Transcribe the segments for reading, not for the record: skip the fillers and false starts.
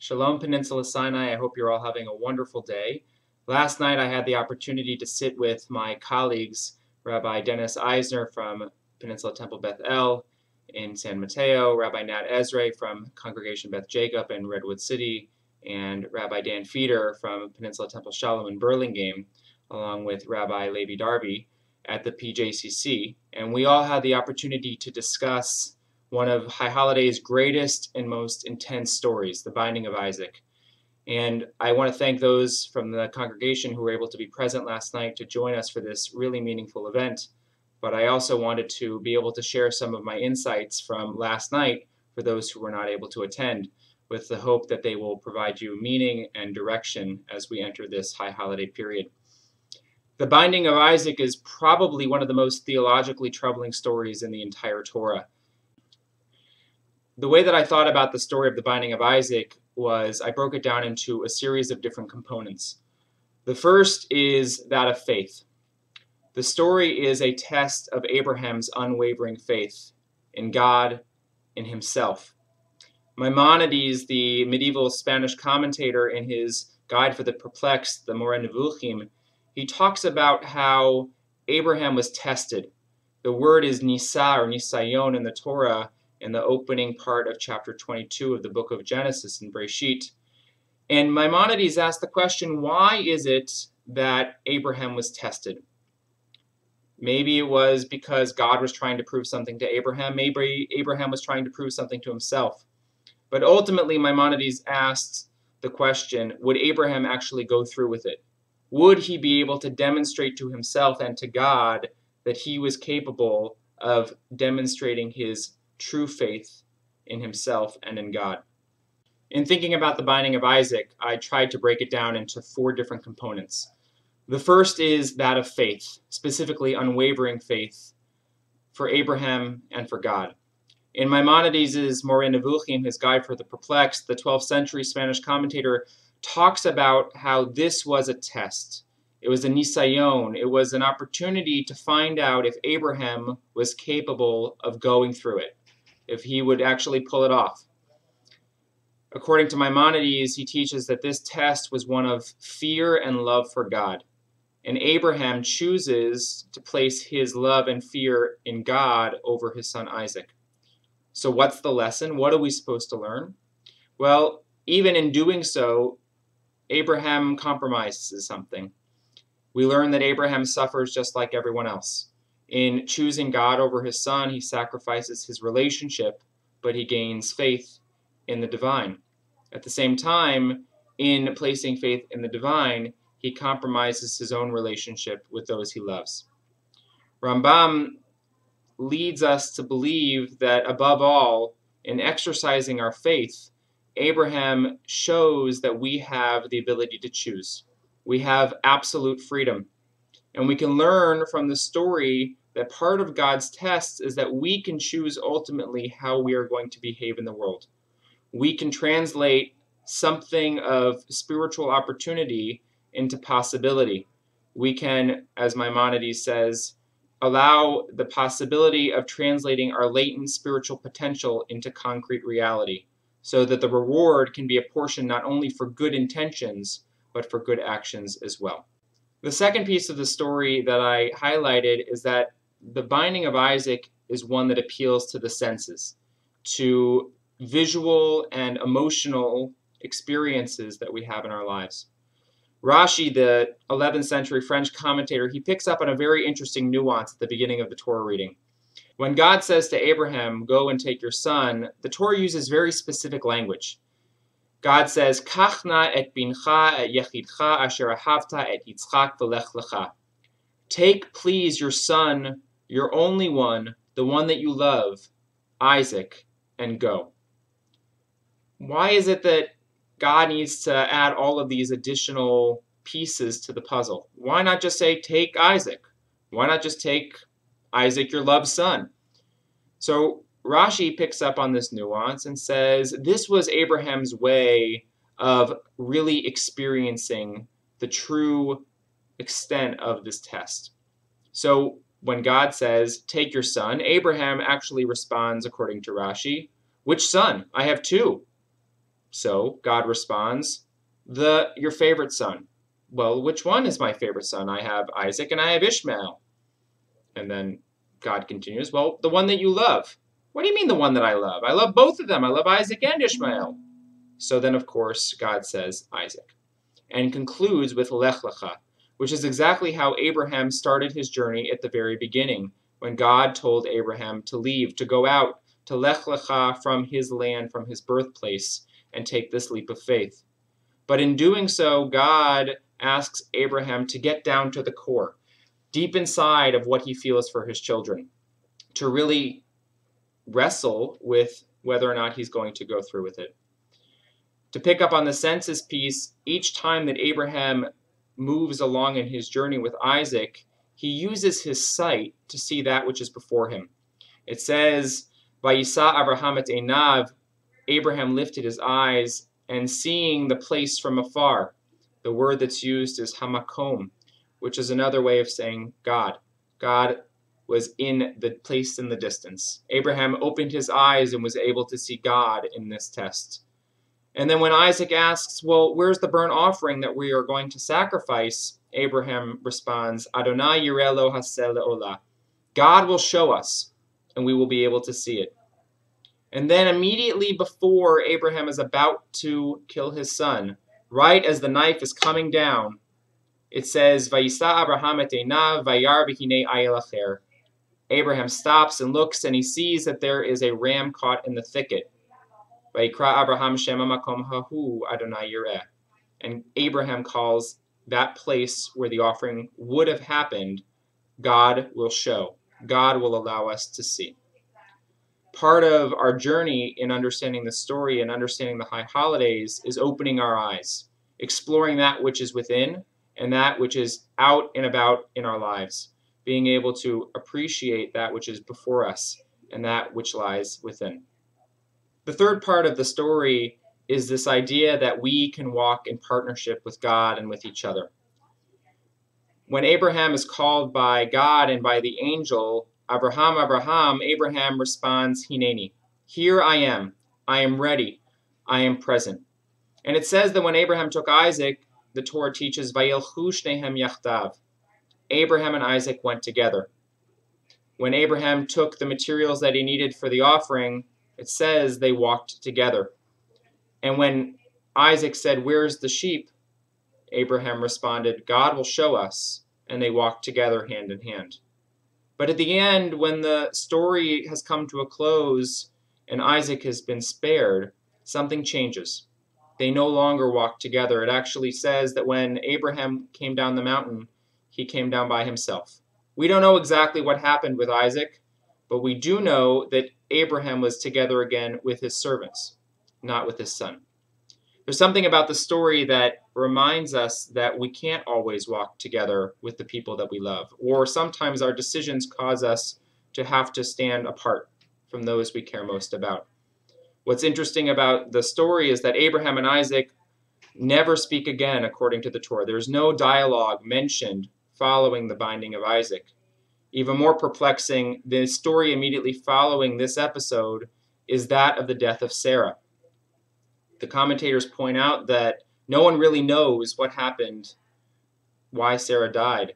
Shalom, Peninsula Sinai. I hope you're all having a wonderful day. Last night I had the opportunity to sit with my colleagues, Rabbi Dennis Eisner from Peninsula Temple Beth El in San Mateo, Rabbi Nat Ezra from Congregation Beth Jacob in Redwood City, and Rabbi Dan Feeder from Peninsula Temple Shalom in Burlingame, along with Rabbi Levi Darby at the PJCC. And we all had the opportunity to discuss one of High Holiday's greatest and most intense stories, the Binding of Isaac. And I want to thank those from the congregation who were able to be present last night to join us for this really meaningful event. But I also wanted to be able to share some of my insights from last night for those who were not able to attend, with the hope that they will provide you meaning and direction as we enter this High Holiday period. The Binding of Isaac is probably one of the most theologically troubling stories in the entire Torah. The way that I thought about the story of the Binding of Isaac was I broke it down into a series of different components. The first is that of faith. The story is a test of Abraham's unwavering faith in God, in himself. Maimonides, the medieval Spanish commentator, in his Guide for the Perplexed, the Moreh Nevuchim, he talks about how Abraham was tested. The word is nisa or nisayon in the Torah, in the opening part of chapter 22 of the book of Genesis in Breshit. And Maimonides asked the question, why is it that Abraham was tested? Maybe it was because God was trying to prove something to Abraham. Maybe Abraham was trying to prove something to himself. But ultimately, Maimonides asked the question, would Abraham actually go through with it? Would he be able to demonstrate to himself and to God that he was capable of demonstrating his true faith in himself and in God? In thinking about the Binding of Isaac, I tried to break it down into 4 different components. The first is that of faith, specifically unwavering faith for Abraham and for God. In Maimonides' Moreh Nevuchim, his Guide for the Perplexed, the 12th century Spanish commentator talks about how this was a test. It was a nisayon. It was an opportunity to find out if Abraham was capable of going through it, if he would actually pull it off. According to Maimonides, he teaches that this test was one of fear and love for God. And Abraham chooses to place his love and fear in God over his son Isaac. So what's the lesson? What are we supposed to learn? Well, even in doing so, Abraham compromises something. We learn that Abraham suffers just like everyone else. In choosing God over his son, he sacrifices his relationship, but he gains faith in the divine. At the same time, in placing faith in the divine, he compromises his own relationship with those he loves. Rambam leads us to believe that, above all, in exercising our faith, Abraham shows that we have the ability to choose. We have absolute freedom. And we can learn from the story that part of God's test is that we can choose ultimately how we are going to behave in the world. We can translate something of spiritual opportunity into possibility. We can, as Maimonides says, allow the possibility of translating our latent spiritual potential into concrete reality, so that the reward can be apportioned not only for good intentions, but for good actions as well. The second piece of the story that I highlighted is that the Binding of Isaac is one that appeals to the senses, to visual and emotional experiences that we have in our lives. Rashi, the 11th century French commentator, he picks up on a very interesting nuance at the beginning of the Torah reading. When God says to Abraham, go and take your son, the Torah uses very specific language. God says, Kach na et bincha et yechidcha asher ahavta et Yitzchak v'lech lecha. Take, please, your son, your only one, the one that you love, Isaac, and go. Why is it that God needs to add all of these additional pieces to the puzzle? Why not just say, take Isaac? Why not just take Isaac, your loved son? So Rashi picks up on this nuance and says this was Abraham's way of really experiencing the true extent of this test. So when God says, take your son, Abraham actually responds, according to Rashi, which son? I have 2. So God responds, your favorite son. Well, which one is my favorite son? I have Isaac and I have Ishmael. And then God continues, well, the one that you love. What do you mean the one that I love? I love both of them. I love Isaac and Ishmael. So then, of course, God says Isaac and concludes with Lech Lecha, which is exactly how Abraham started his journey at the very beginning, when God told Abraham to leave, to go out, to Lech Lecha from his land, from his birthplace, and take this leap of faith. But in doing so, God asks Abraham to get down to the core, deep inside of what he feels for his children, to really wrestle with whether or not he's going to go through with it. To pick up on the census piece, each time that Abraham moves along in his journey with Isaac, he uses his sight to see that which is before him. It says, Vayisa Abraham et einav, Abraham lifted his eyes, and seeing the place from afar. The word that's used is hamakom, which is another way of saying God. God was in the place in the distance. Abraham opened his eyes and was able to see God in this test. And then when Isaac asks, well, where's the burnt offering that we are going to sacrifice? Abraham responds, Adonai yireh lo haseh le'olah. God will show us, and we will be able to see it. And then immediately before Abraham is about to kill his son, right as the knife is coming down, it says, Vayisa Abraham et einav vayar v'hinei ayel acher. Abraham stops and looks, and he sees that there is a ram caught in the thicket. Vayikra Abraham shema makom hahu Adonai yireh. And Abraham calls that place where the offering would have happened, God will show. God will allow us to see. Part of our journey in understanding the story and understanding the high holidays is opening our eyes, exploring that which is within and that which is out and about in our lives, being able to appreciate that which is before us and that which lies within. The third part of the story is this idea that we can walk in partnership with God and with each other. When Abraham is called by God and by the angel, Abraham, Abraham, Abraham responds, Hineni. Here I am ready, I am present. And it says that when Abraham took Isaac, the Torah teaches, Vayelchu shnehem yachdav. Abraham and Isaac went together. When Abraham took the materials that he needed for the offering, it says they walked together. And when Isaac said, where's the sheep? Abraham responded, God will show us. And they walked together hand in hand. But at the end, when the story has come to a close and Isaac has been spared, something changes. They no longer walk together. It actually says that when Abraham came down the mountain, he came down by himself. We don't know exactly what happened with Isaac, but we do know that Abraham was together again with his servants, not with his son. There's something about the story that reminds us that we can't always walk together with the people that we love, or sometimes our decisions cause us to have to stand apart from those we care most about. What's interesting about the story is that Abraham and Isaac never speak again according to the Torah. There's no dialogue mentioned following the binding of Isaac. Even more perplexing, the story immediately following this episode is that of the death of Sarah. The commentators point out that no one really knows what happened, why Sarah died.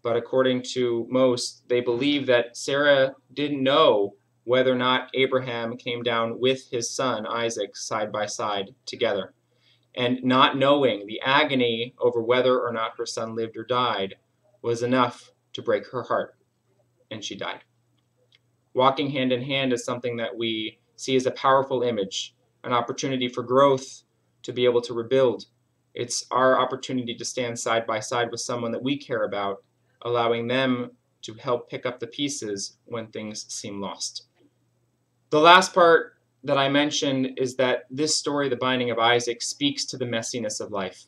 But according to most, they believe that Sarah didn't know whether or not Abraham came down with his son Isaac side by side together. And not knowing the agony over whether or not her son lived or died was enough to break her heart, and she died. Walking hand in hand is something that we see as a powerful image, an opportunity for growth, to be able to rebuild. It's our opportunity to stand side by side with someone that we care about, allowing them to help pick up the pieces when things seem lost. The last part that I mentioned is that this story, the binding of Isaac, speaks to the messiness of life.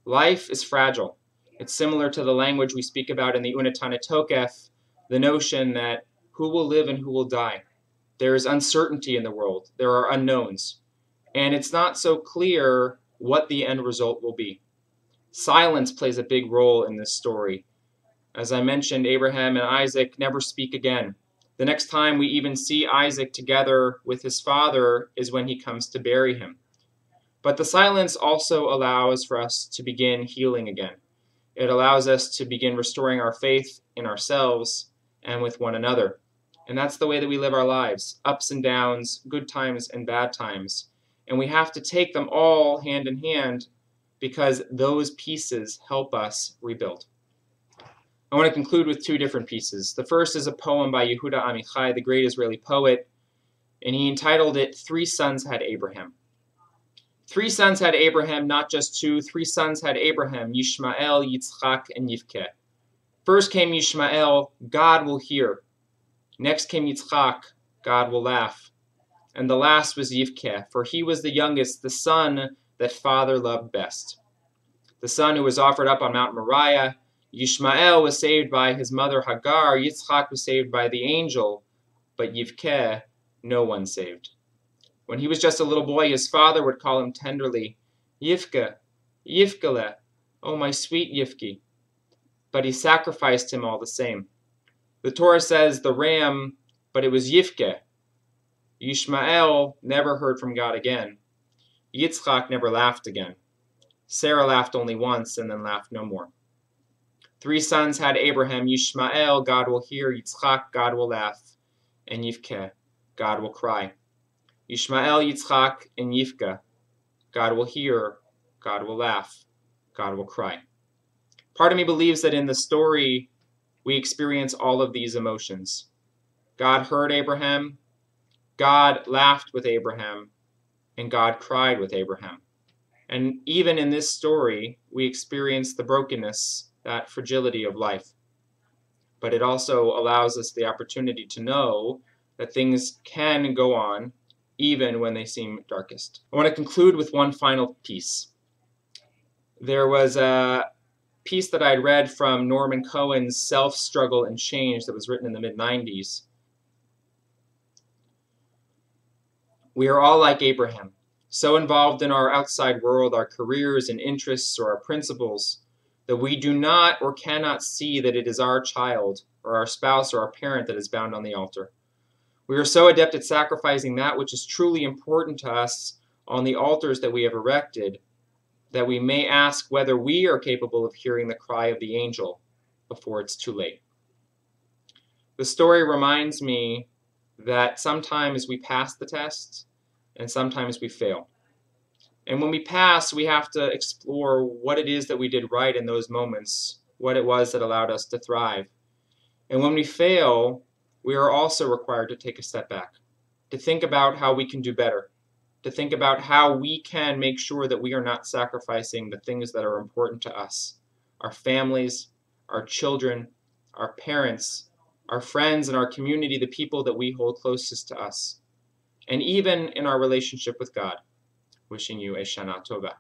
Life is fragile. It's similar to the language we speak about in the Unatana Tokef, the notion that who will live and who will die. There is uncertainty in the world. There are unknowns. And it's not so clear what the end result will be. Silence plays a big role in this story. As I mentioned, Abraham and Isaac never speak again. The next time we even see Isaac together with his father is when he comes to bury him. But the silence also allows for us to begin healing again. It allows us to begin restoring our faith in ourselves and with one another. And that's the way that we live our lives, ups and downs, good times and bad times. And we have to take them all hand in hand because those pieces help us rebuild. I want to conclude with two different pieces. The first is a poem by Yehuda Amichai, the great Israeli poet, and he entitled it, Three Sons Had Abraham. 3 sons had Abraham, not just 2. 3 sons had Abraham, Yishmael, Yitzchak, and Yivkeh. First came Yishmael, God will hear. Next came Yitzchak, God will laugh. And the last was Yivkeh, for he was the youngest, the son that father loved best. The son who was offered up on Mount Moriah. Yishmael was saved by his mother Hagar. Yitzchak was saved by the angel. But Yivkeh, no one saved. When he was just a little boy, his father would call him tenderly, Yivke, Yivkele, oh my sweet Yivki. But he sacrificed him all the same. The Torah says the ram, but it was Yivke. Yishmael never heard from God again. Yitzchak never laughed again. Sarah laughed only once and then laughed no more. 3 sons had Abraham, Yishmael, God will hear, Yitzchak, God will laugh, and Yivke, God will cry. Yishmael, Yitzchak, and Yivkeh, God will hear, God will laugh, God will cry. Part of me believes that in the story, we experience all of these emotions. God heard Abraham, God laughed with Abraham, and God cried with Abraham. And even in this story, we experience the brokenness, that fragility of life. But it also allows us the opportunity to know that things can go on even when they seem darkest. I want to conclude with one final piece. There was a piece that I'd read from Norman Cohen's Self-Struggle and Change that was written in the mid-90s. We are all like Abraham, so involved in our outside world, our careers and interests or our principles, that we do not or cannot see that it is our child or our spouse or our parent that is bound on the altar. We are so adept at sacrificing that which is truly important to us on the altars that we have erected that we may ask whether we are capable of hearing the cry of the angel before it's too late. The story reminds me that sometimes we pass the test and sometimes we fail. And when we pass, we have to explore what it is that we did right in those moments, what it was that allowed us to thrive. And when we fail, we are also required to take a step back, to think about how we can do better, to think about how we can make sure that we are not sacrificing the things that are important to us, our families, our children, our parents, our friends and our community, the people that we hold closest to us, and even in our relationship with God. Wishing you a Shana Tova.